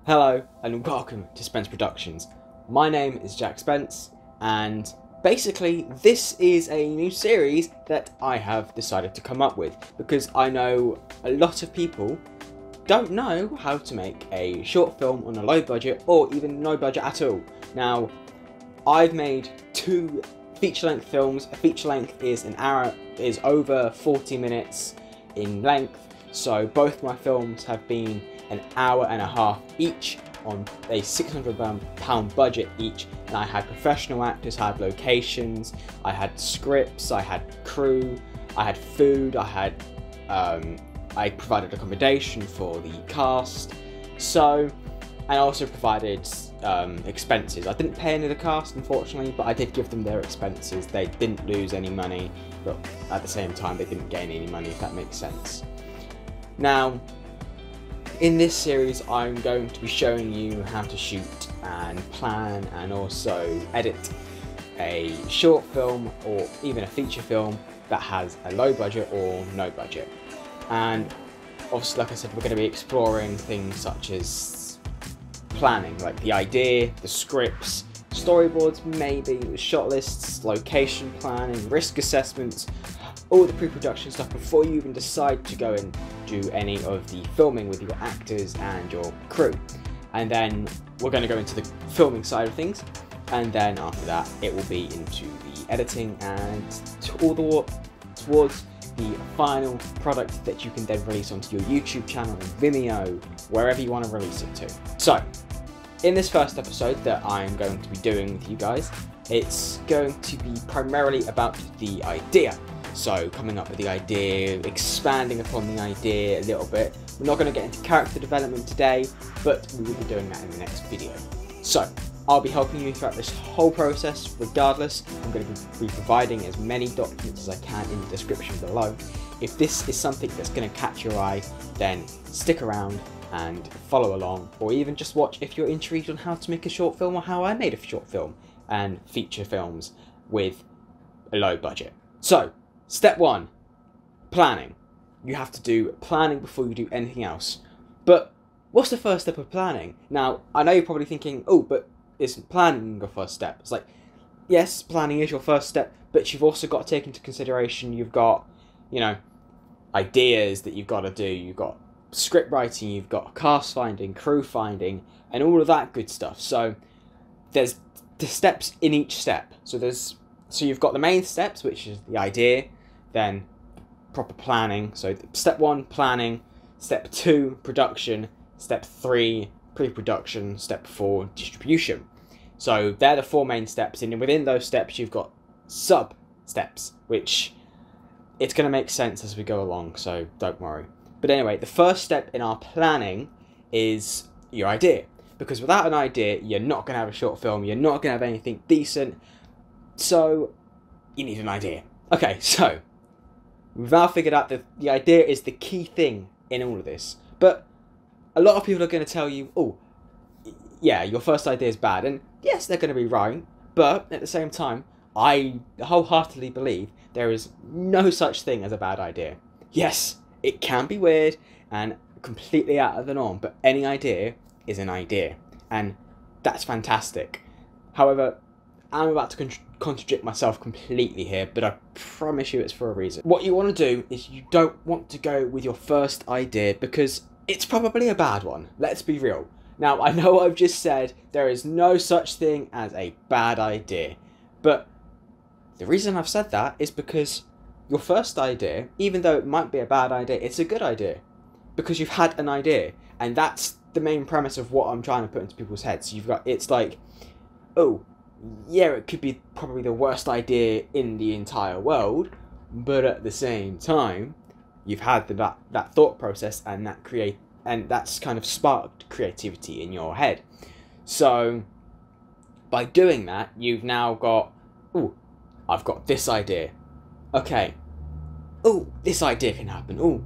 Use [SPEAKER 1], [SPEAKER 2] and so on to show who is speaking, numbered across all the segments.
[SPEAKER 1] Hello and welcome to Spence Productions. My name is Jack Spence and basically this is a new series that I have decided to come up with because I know a lot of people don't know how to make a short film on a low budget or even no budget at all. Now, I've made two feature-length films. A feature-length is over 40 minutes in length, so both my films have been an hour and a half each on a £600 budget each, and I had professional actors, I had locations, I had scripts, I had crew, I had food, I provided accommodation for the cast, and I also provided expenses. I didn't pay any of the cast, unfortunately, but I did give them their expenses. They didn't lose any money, but at the same time they didn't gain any money, if that makes sense. Now, in this series I'm going to be showing you how to shoot and plan and also edit a short film or even a feature film that has a low budget or no budget. And obviously, like I said, we're going to be exploring things such as planning, like the idea, the scripts, storyboards, maybe shot lists, location planning, risk assessments, all the pre-production stuff before you even decide to go and do any of the filming with your actors and your crew. And then we're going to go into the filming side of things, and then after that it will be into the editing and towards the final product that you can then release onto your YouTube channel, Vimeo, wherever you want to release it to. So, in this first episode that I'm going to be doing with you guys, it's going to be primarily about the idea. So, coming up with the idea, expanding upon the idea a little bit. We're not going to get into character development today, but we will be doing that in the next video. So, I'll be helping you throughout this whole process regardless. I'm going to be providing as many documents as I can in the description below. If this is something that's going to catch your eye, then stick around and follow along, or even just watch if you're intrigued on how to make a short film or how I made a short film and feature films with a low budget. So, step 1, planning. You have to do planning before you do anything else. But what's the first step of planning? Now, I know you're probably thinking, oh, but isn't planning your first step? It's like, yes, planning is your first step, but you've also got to take into consideration you've got, ideas that you've got to do. You've got script writing, you've got cast finding, crew finding, and all of that good stuff. So there's the steps in each step. So you've got the main steps, which is the idea, then proper planning. So step 1, planning. Step 2, production. Step 3, pre-production. Step 4, distribution. So they're the 4 main steps, and within those steps you've got sub-steps, which it's going to make sense as we go along, so don't worry. But anyway, the first step in our planning is your idea. Because without an idea, you're not going to have a short film, you're not going to have anything decent, so you need an idea. Okay, so we've now figured out that the idea is the key thing in all of this. But a lot of people are going to tell you, oh, yeah, your first idea is bad. And yes, they're going to be right. But at the same time, I wholeheartedly believe there is no such thing as a bad idea. Yes, it can be weird and completely out of the norm, but any idea is an idea. And that's fantastic. However, I'm about to contradict myself completely here, but I promise you it's for a reason. What you want to do is you don't want to go with your first idea because it's probably a bad one. Let's be real. Now, I know I've just said there is no such thing as a bad idea, but the reason I've said that is because your first idea, even though it might be a bad idea, it's a good idea because you've had an idea, and that's the main premise of what I'm trying to put into people's heads. It's like, oh, yeah, it could be probably the worst idea in the entire world, but at the same time, you've had that thought process, and that's kind of sparked creativity in your head. So by doing that, you've now got, oh, I've got this idea. Okay. Oh, this idea can happen. Oh,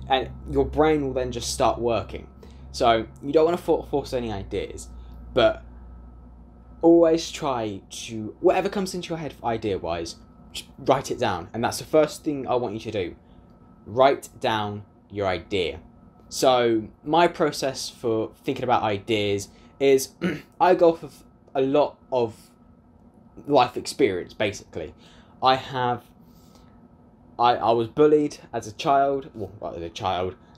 [SPEAKER 1] and your brain will then just start working. So you don't want to force any ideas, but always try to, whatever comes into your head idea-wise, just write it down. And that's the first thing I want you to do. Write down your idea. So my process for thinking about ideas is I go off of a lot of life experience, basically. I was bullied as a child,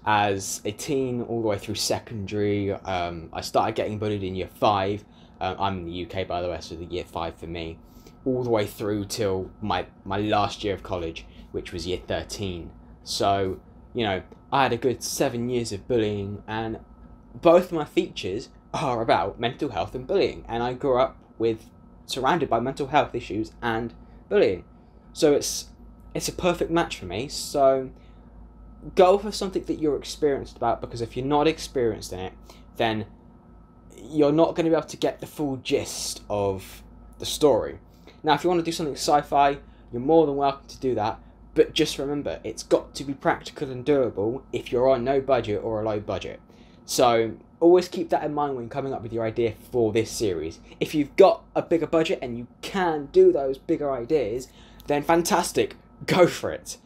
[SPEAKER 1] as a teen, all the way through secondary. I started getting bullied in year 5. I'm in the UK, by the way, so the year 5 for me. All the way through till my last year of college, which was year 13. So, you know, I had a good 7 years of bullying, and both my features are about mental health and bullying. And I grew up surrounded by mental health issues and bullying. So it's a perfect match for me. So go for something that you're experienced about, because if you're not experienced in it, then you're not going to be able to get the full gist of the story. Now, if you want to do something sci-fi, you're more than welcome to do that, but just remember, it's got to be practical and doable if you're on no budget or a low budget. So always keep that in mind when coming up with your idea for this series. If you've got a bigger budget and you can do those bigger ideas, then fantastic, go for it.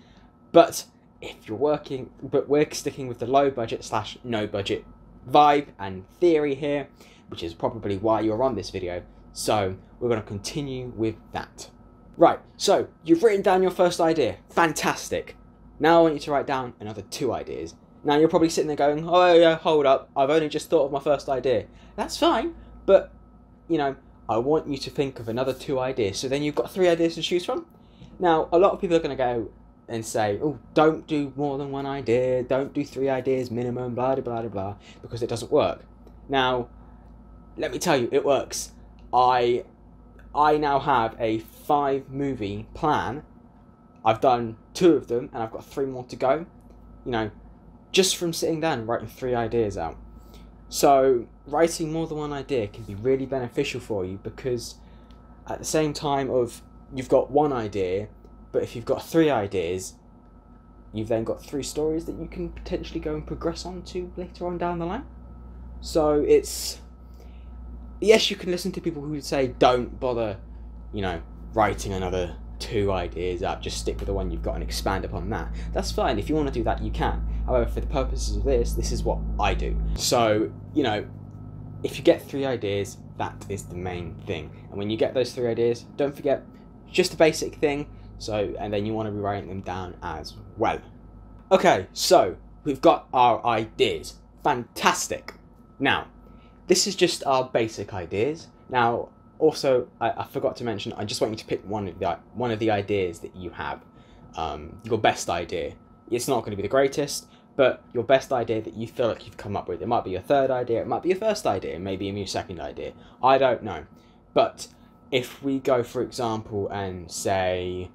[SPEAKER 1] But if we're sticking with the low budget / no budget vibe and theory here, which is probably why you're on this video, so we're going to continue with that. Right, so you've written down your first idea, fantastic. Now I want you to write down another 2 ideas. Now you're probably sitting there going, oh yeah, hold up, I've only just thought of my first idea. That's fine, but you know, I want you to think of another 2 ideas, so then you've got 3 ideas to choose from. Now, a lot of people are going to go and say, oh, don't do more than 1 idea, don't do 3 ideas minimum, blah, blah, blah, blah, because it doesn't work. Now, let me tell you, it works. I now have a 5-movie plan. I've done 2 of them, and I've got 3 more to go. You know, just from sitting down and writing 3 ideas out. So, writing more than 1 idea can be really beneficial for you, because at the same time of you've got 1 idea, but if you've got 3 ideas, you've then got 3 stories that you can potentially go and progress on to later on down the line. So it's, yes, you can listen to people who would say don't bother, you know, writing another 2 ideas up, just stick with the one you've got and expand upon that. That's fine. If you want to do that, you can. However, for the purposes of this is what I do. So, you know, if you get 3 ideas, that is the main thing. And when you get those 3 ideas, don't forget, just a basic thing. So, and then you want to be writing them down as well. Okay, so we've got our ideas. Fantastic. Now, this is just our basic ideas. Now, also, I forgot to mention, I just want you to pick one of the ideas that you have. Your best idea. It's not going to be the greatest, but your best idea that you feel like you've come up with. It might be your 3rd idea, it might be your 1st idea, maybe your 2nd idea. I don't know. But if we go, for example, and say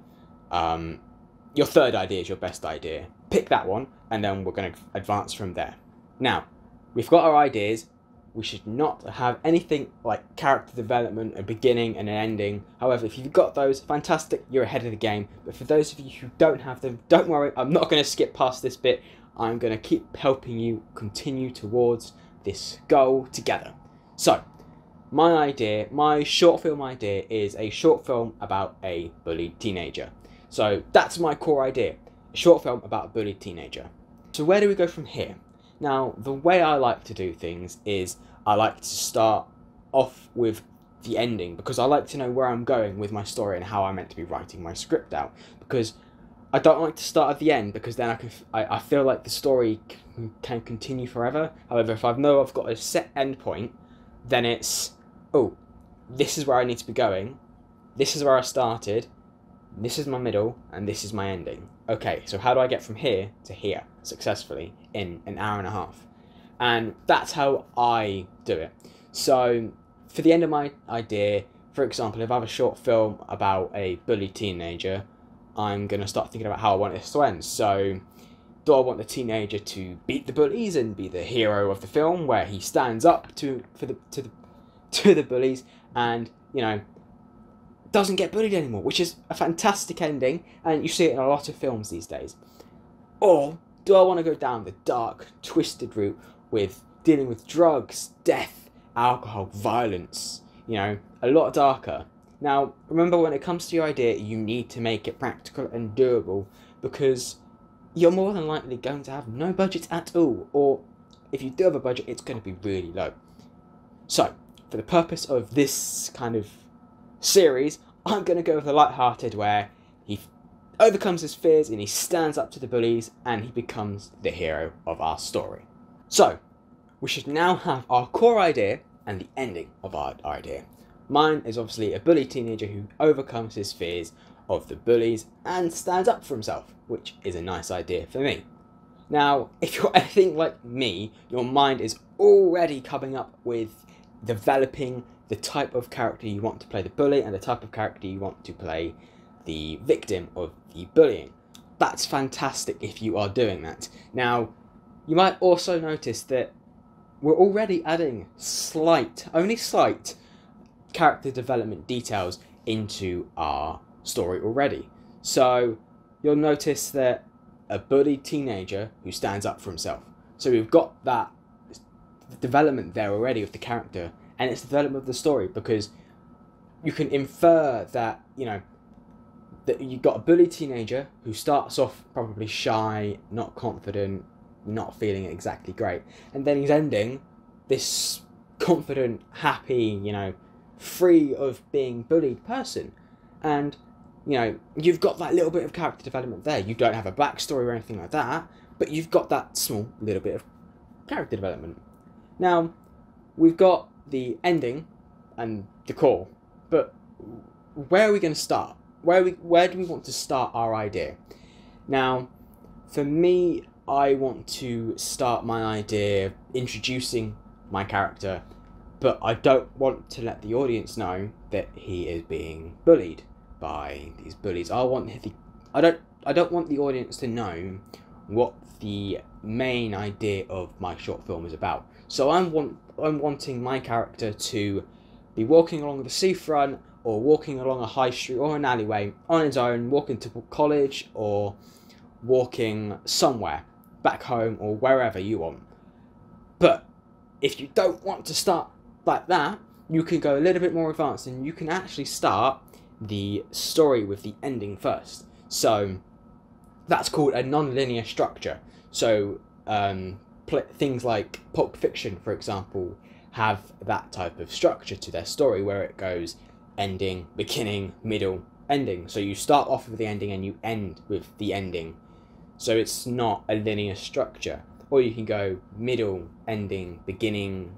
[SPEAKER 1] your 3rd idea is your best idea, pick that one, and then we're going to advance from there. Now, we've got our ideas. We should not have anything like character development, a beginning and an ending. However, if you've got those, fantastic, you're ahead of the game. But for those of you who don't have them, don't worry, I'm not going to skip past this bit. I'm going to keep helping you continue towards this goal together. So, my short film idea is a short film about a bullied teenager. So that's my core idea, a short film about a bullied teenager. So where do we go from here? Now, the way I like to do things is I like to start off with the ending, because I like to know where I'm going with my story and how I'm meant to be writing my script out. Because I don't like to start at the end, because then I feel like the story can continue forever. However, if I know I've got a set end point, then it's, oh, this is where I need to be going, this is where I started, this is my middle, and this is my ending. Okay, so how do I get from here to here successfully in an hour and a half? And that's how I do it. So for the end of my idea, for example, if I have a short film about a bullied teenager, I'm going to start thinking about how I want this to end. So do I want the teenager to beat the bullies and be the hero of the film, where he stands up to the bullies and, you know, doesn't get bullied anymore, which is a fantastic ending, and you see it in a lot of films these days? Or do I want to go down the dark, twisted route with dealing with drugs, death, alcohol, violence, you know, a lot darker? Now, remember, when it comes to your idea, you need to make it practical and doable, because you're more than likely going to have no budget at all, or if you do have a budget, it's going to be really low. So, for the purpose of this kind of series, I'm going to go with the light-hearted, where he overcomes his fears and he stands up to the bullies and he becomes the hero of our story. So, we should now have our core idea and the ending of our idea. Mine is obviously a bully teenager who overcomes his fears of the bullies and stands up for himself, which is a nice idea for me. Now, if you're anything like me, your mind is already coming up with developing the type of character you want to play the bully and the type of character you want to play the victim of the bullying. That's fantastic if you are doing that. Now, you might also notice that we're already adding only slight character development details into our story already. So you'll notice that a bullied teenager who stands up for himself. So we've got that development there already of the character, and it's the development of the story, because you can infer that, that you've got a bullied teenager who starts off probably shy, not confident, not feeling exactly great, and then he's ending this confident, happy, free of being bullied person. And you've got that little bit of character development there. You don't have a backstory or anything like that, but you've got that small little bit of character development. Now, we've got the ending and the core, but where are we going to start? Where do we want to start our idea? Now, for me, I want to start my idea introducing my character, but I don't want to let the audience know that he is being bullied by these bullies. I don't want the audience to know what the main idea of my short film is about. So I'm wanting my character to be walking along the seafront, or walking along a high street or an alleyway on his own, walking to college, or walking somewhere back home, or wherever you want. But if you don't want to start like that, you can go a little bit more advanced, and you can actually start the story with the ending first. So that's called a non-linear structure. So things like Pulp Fiction, for example, have that type of structure to their story, where it goes ending, beginning, middle, ending. So you start off with the ending and you end with the ending. So it's not a linear structure. Or you can go middle, ending, beginning,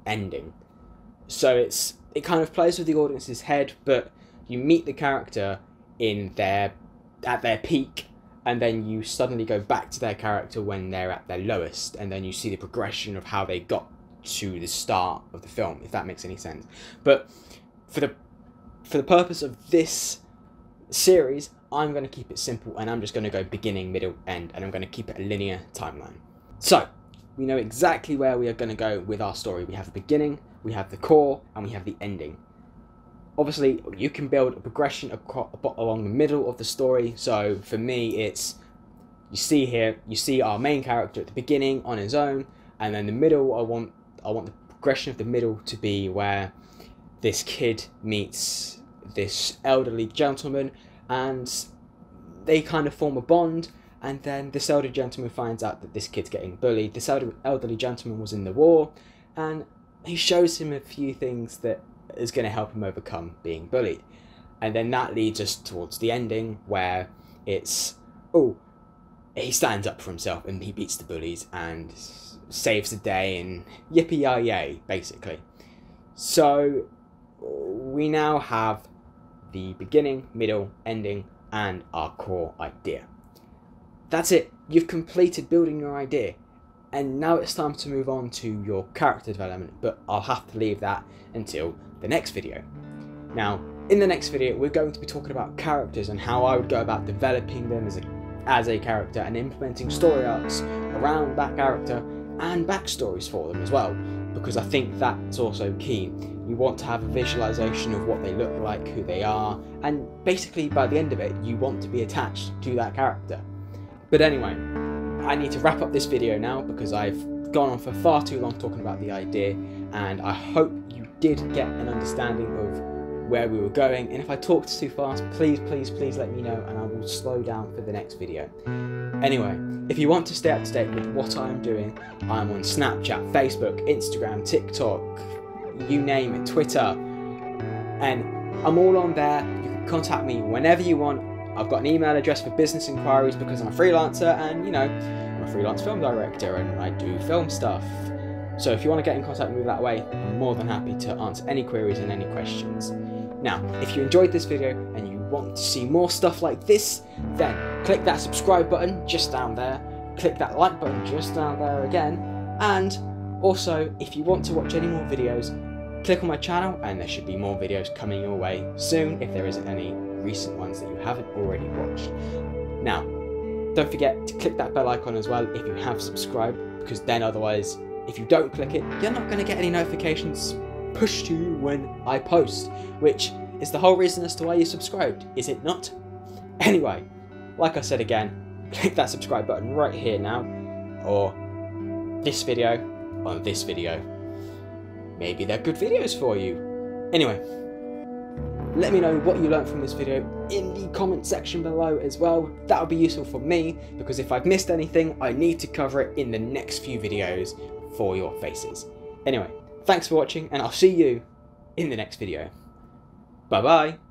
[SPEAKER 1] ending. So it kind of plays with the audience's head, but you meet the character at their peak, and then you suddenly go back to their character when they're at their lowest, and then you see the progression of how they got to the start of the film, if that makes any sense. But for the purpose of this series, I'm going to keep it simple, and I'm just going to go beginning, middle, end, and I'm going to keep it a linear timeline. So we know exactly where we are going to go with our story. We have the beginning, we have the core, and we have the ending. Obviously, you can build a progression along the middle of the story. So for me, you see our main character at the beginning on his own, and then the middle, I want the progression of the middle to be where this kid meets this elderly gentleman, and they kind of form a bond. And then this elderly gentleman finds out that this kid's getting bullied. This elderly gentleman was in the war, and he shows him a few things that is going to help him overcome being bullied. And then that leads us towards the ending, where he stands up for himself and he beats the bullies and saves the day, and yippee-yay, basically. So we now have the beginning, middle, ending, and our core idea. That's it. You've completed building your idea. And now it's time to move on to your character development, but I'll have to leave that until the next video. Now, in the next video, we're going to be talking about characters and how I would go about developing them as a character, and implementing story arcs around that character and backstories for them as well, because I think that's also key. You want to have a visualization of what they look like, who they are, and basically by the end of it, you want to be attached to that character. But anyway, I need to wrap up this video now, because I've gone on for far too long talking about the idea, and I hope you did get an understanding of where we were going, and if I talked too fast, please let me know and I will slow down for the next video. Anyway, if you want to stay up to date with what I am doing, I'm on Snapchat, Facebook, Instagram, TikTok, you name it, Twitter, and I'm all on there. You can contact me whenever you want. I've got an email address for business inquiries because I'm a freelancer, and you know, I'm a freelance film director and I do film stuff. So if you want to get in contact with me that way, I'm more than happy to answer any queries and any questions. Now, if you enjoyed this video and you want to see more stuff like this, then click that subscribe button just down there, click that like button just down there again, and also, if you want to watch any more videos, click on my channel and there should be more videos coming your way soon if there isn't any recent ones that you haven't already watched. Now, don't forget to click that bell icon as well if you have subscribed, because then otherwise, if you don't click it, you're not going to get any notifications pushed to you when I post, which is the whole reason as to why you subscribed, is it not? Anyway, like I said again, click that subscribe button right here now, or this video on this video. Maybe they're good videos for you. Anyway, let me know what you learned from this video in the comment section below as well. That would be useful for me, because if I've missed anything, I need to cover it in the next few videos for your faces. Anyway, thanks for watching, and I'll see you in the next video. Bye bye.